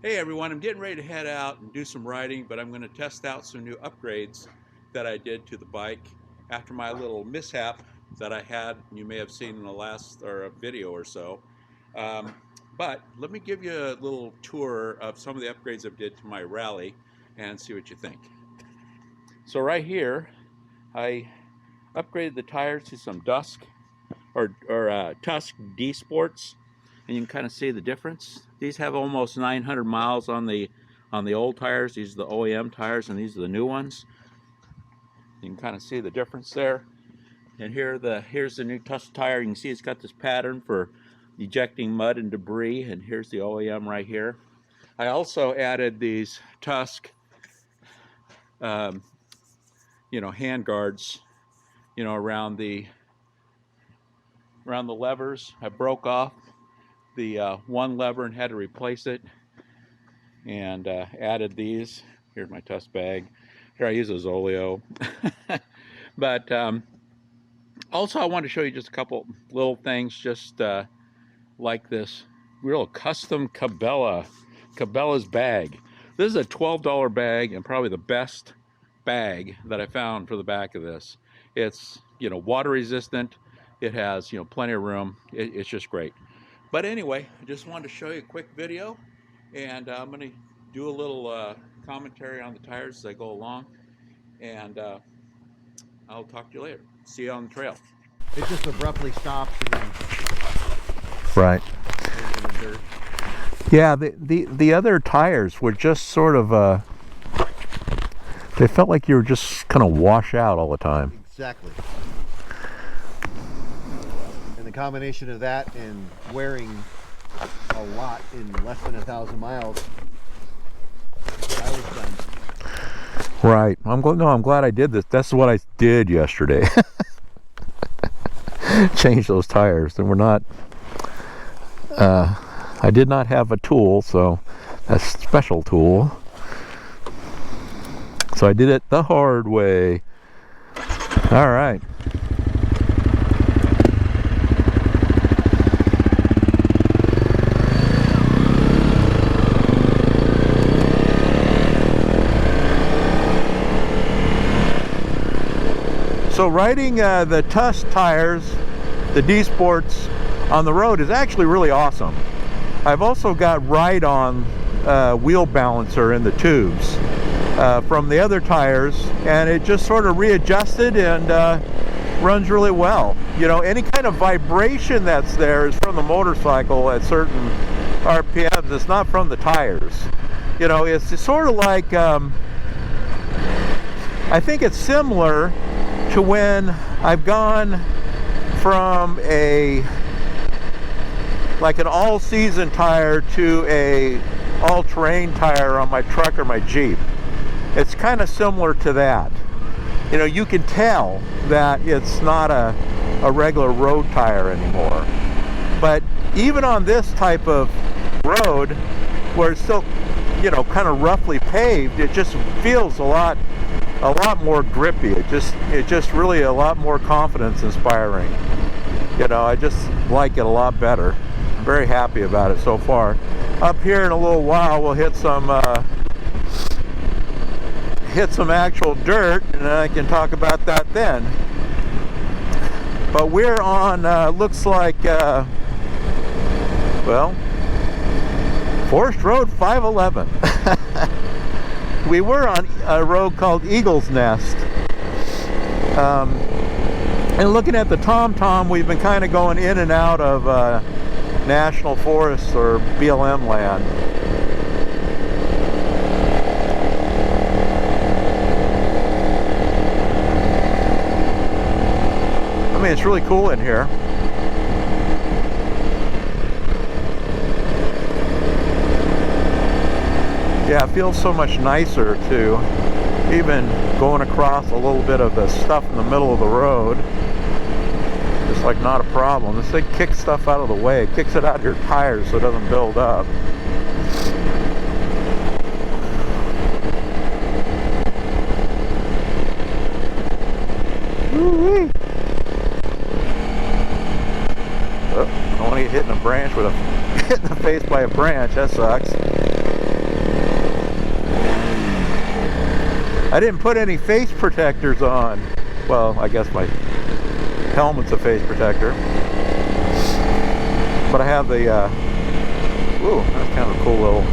Hey everyone, I'm getting ready to head out and do some riding, but I'm going to test out some new upgrades that I did to the bike after my little mishap that I had, you may have seen in the last a video or so. But let me give you a little tour of some of the upgrades I did to my Rally and see what you think. So right here, I upgraded the tires to some Tusk DSports, and you can kind of see the difference. These have almost 900 miles on the old tires. These are the OEM tires, and these are the new ones. You can kind of see the difference there. And here's the new Tusk tire. You can see it's got this pattern for ejecting mud and debris, and here's the OEM right here. I also added these Tusk hand guards, around the levers. I broke off the one lever and had to replace it, and added these. Here's my Tusk bag. Here I use a Zoleo. But also I want to show you just a couple little things, just like this real custom Cabela's bag. This is a $12 bag, and probably the best bag that I found for the back of this. It's water resistant. It has plenty of room. It's just great. But anyway, I just wanted to show you a quick video, and I'm going to do a little commentary on the tires as I go along, and I'll talk to you later. See you on the trail. It just abruptly stops and then right. goes in the dirt. Yeah, the other tires were just sort of they felt like you were just kind of wash out all the time. Exactly. And the combination of that and wearing a lot in less than 1,000 miles, I was done. Right. I'm glad I did this. That's what I did yesterday. Change those tires. They were not. I did not have a tool, so a special tool. So I did it the hard way. All right. So riding the Tusk tires, the DSports, on the road is actually really awesome. I've also got ride-on wheel balancer in the tubes from the other tires, and it just sort of readjusted and runs really well. Any kind of vibration that's there is from the motorcycle at certain RPMs. It's not from the tires. It's sort of like, I think it's similar to when I've gone from an all-season tire to a all-terrain tire on my truck or my Jeep. It's kind of similar to that. You can tell that it's not a regular road tire anymore. But even on this type of road, where it's still, kind of roughly paved, it just feels a lot more grippy. It just really a lot more confidence inspiring. I just like it a lot better. I'm very happy about it so far. Up here in a little while we'll hit some actual dirt, and I can talk about that then. But we're on looks like Forest Road 511. We were on a road called Eagle's Nest, and looking at the TomTom, we've been kind of going in and out of national forests or BLM land. I mean, it's really cool in here. Yeah, it feels so much nicer to even going across a little bit of the stuff in the middle of the road. It's like not a problem. This thing kicks stuff out of the way. It kicks it out of your tires so it doesn't build up. Woo-wee. Oh. I want to get hit in a branch with a hit in the face by a branch. That sucks. I didn't put any face protectors on. Well, I guess my helmet's a face protector. But I have the, ooh, that's kind of a cool little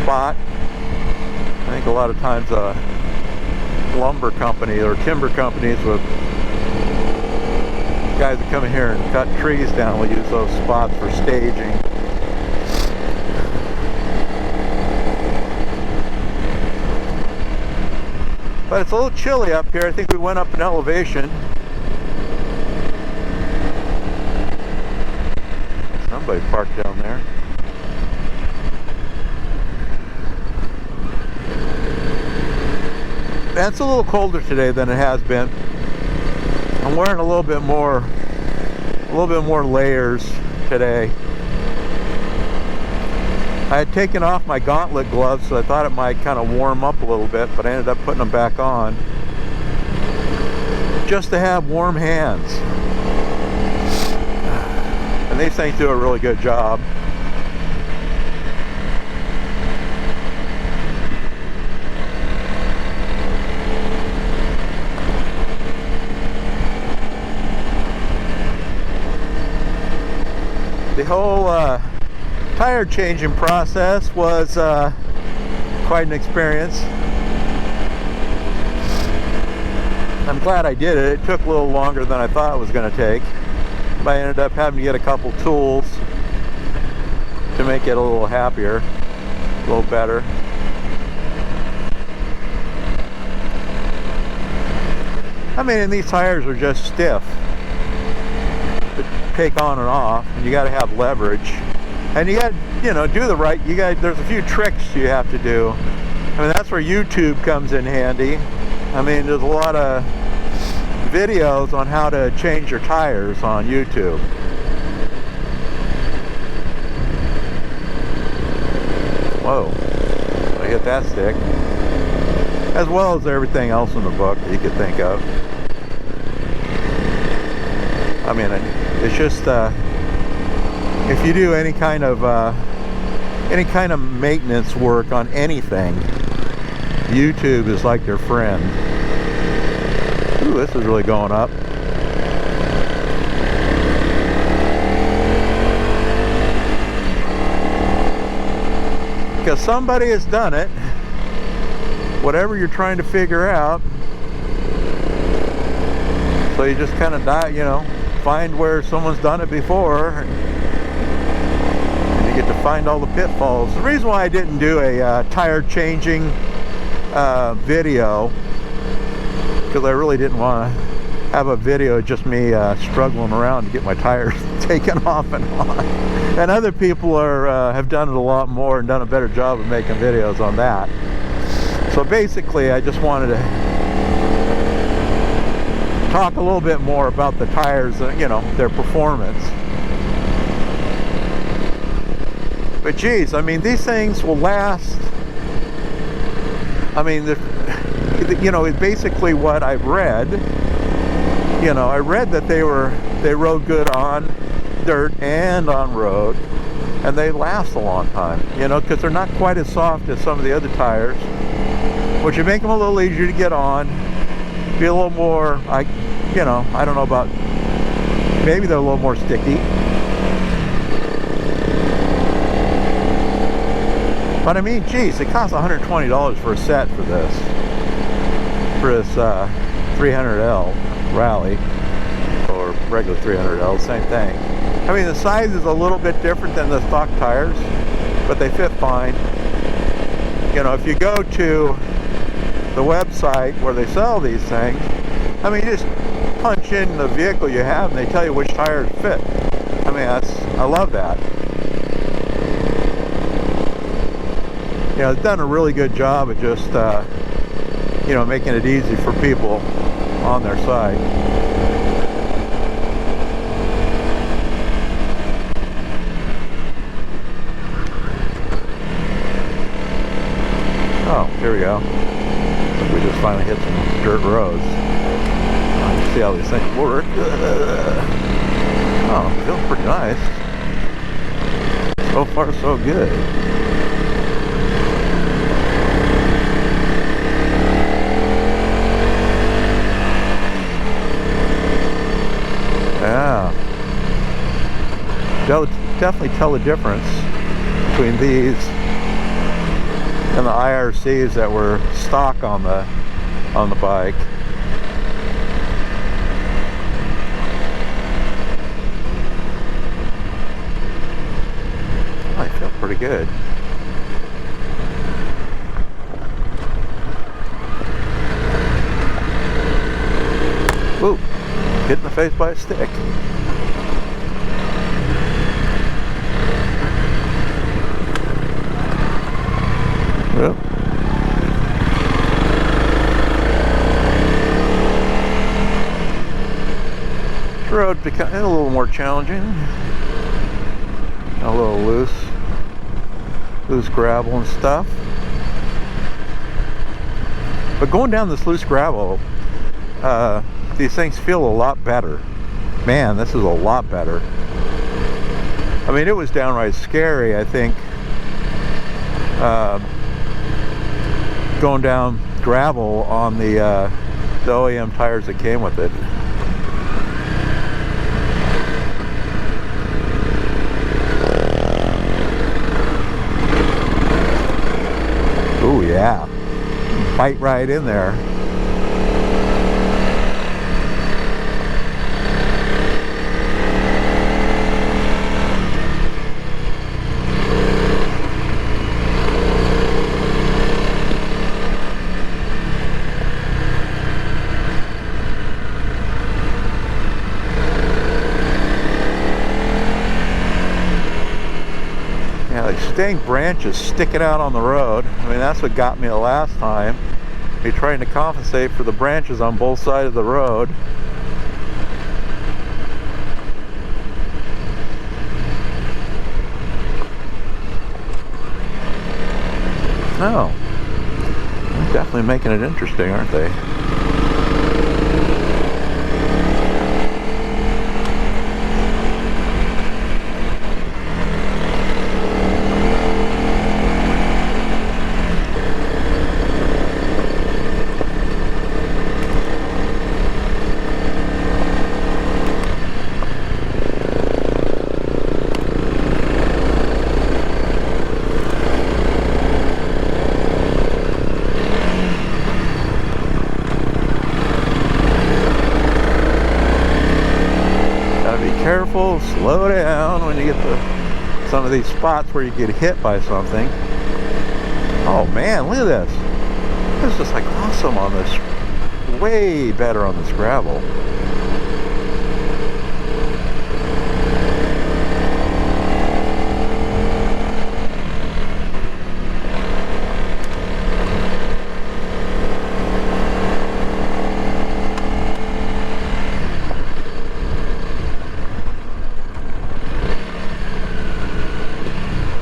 spot. I think a lot of times lumber company or timber companies with guys that come in here and cut trees down will use those spots for staging. But it's a little chilly up here. I think we went up in elevation. Somebody parked down there. It's a little colder today than it has been. I'm wearing a little bit more layers today. I had taken off my gauntlet gloves, so I thought it might kind of warm up a little bit, but I ended up putting them back on just to have warm hands. And these things do a really good job. The whole tire changing process was quite an experience. I'm glad I did it. It took a little longer than I thought it was going to take. But I ended up having to get a couple tools to make it a little happier, a little better. I mean, and these tires are just stiff. Take on and off, and you got to have leverage, and you got to, you know, do the right. There's a few tricks you have to do. I mean, that's where YouTube comes in handy. I mean, there's a lot of videos on how to change your tires on YouTube. Whoa, I hit that stick. As well as everything else in the book that you could think of. I mean, it's just if you do any kind of maintenance work on anything, YouTube is like your friend. Ooh, this is really going up. Because somebody has done it. Whatever you're trying to figure out. So you just kind of find where someone's done it before, and you get to find all the pitfalls. The reason why I didn't do a tire changing video, because I really didn't want to have a video of just me struggling around to get my tires taken off and on. And other people have done it a lot more and done a better job of making videos on that. So basically, I just wanted to talk a little bit more about the tires, their performance. But geez, I mean, these things will last. I mean, it's basically what I've read. I read that they rode good on dirt and on road, and they last a long time. Because they're not quite as soft as some of the other tires, which would make them a little easier to get on. Be a little more, I don't know about, maybe they're a little more sticky. But I mean, geez, it costs $120 for a set for this 300L Rally, or regular 300L, same thing. I mean, the size is a little bit different than the stock tires, but they fit fine. If you go to the website where they sell these things, I mean, you just punch in the vehicle you have and they tell you which tires fit. I mean, I love that. It's done a really good job of just, making it easy for people on their side. Oh, here we go. We just finally hit some dirt roads. See how these things work. Oh, it feels pretty nice. So far, so good. Yeah. Definitely tell the difference between these and the IRCs that were stock on the bike. I feel pretty good. Ooh, hit in the face by a stick. Yep. This road becoming a little more challenging. A little loose gravel and stuff. But going down this loose gravel, these things feel a lot better. Man, this is a lot better. I mean, it was downright scary, I think, going down gravel on the OEM tires that came with it. Oh yeah, bite right in there. Dang branches sticking out on the road. I mean, that's what got me the last time. Me trying to compensate for the branches on both sides of the road. Oh, they're definitely making it interesting, aren't they? Careful, slow down when you get to some of these spots where you get hit by something. Oh man, look at this. This is just like awesome on this. Way better on this gravel.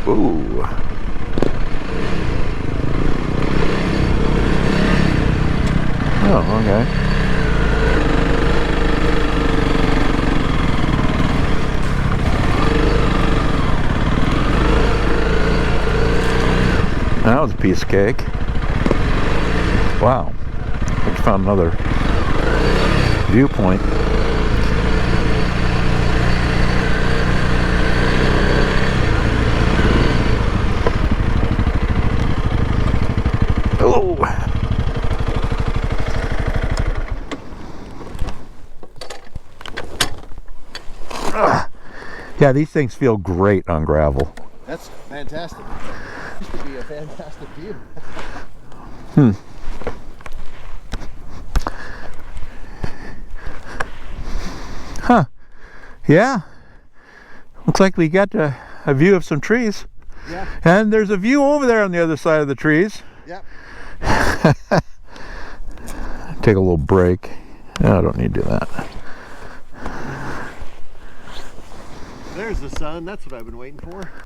Ooh. Oh, okay. That was a piece of cake. Wow. I just found another viewpoint. Oh. Yeah, these things feel great on gravel. That's fantastic. This could be a fantastic view. Huh. Yeah. Looks like we got a view of some trees. Yeah. And there's a view over there on the other side of the trees. Yep. Take a little break. No, I don't need to do that. There's the sun. That's what I've been waiting for.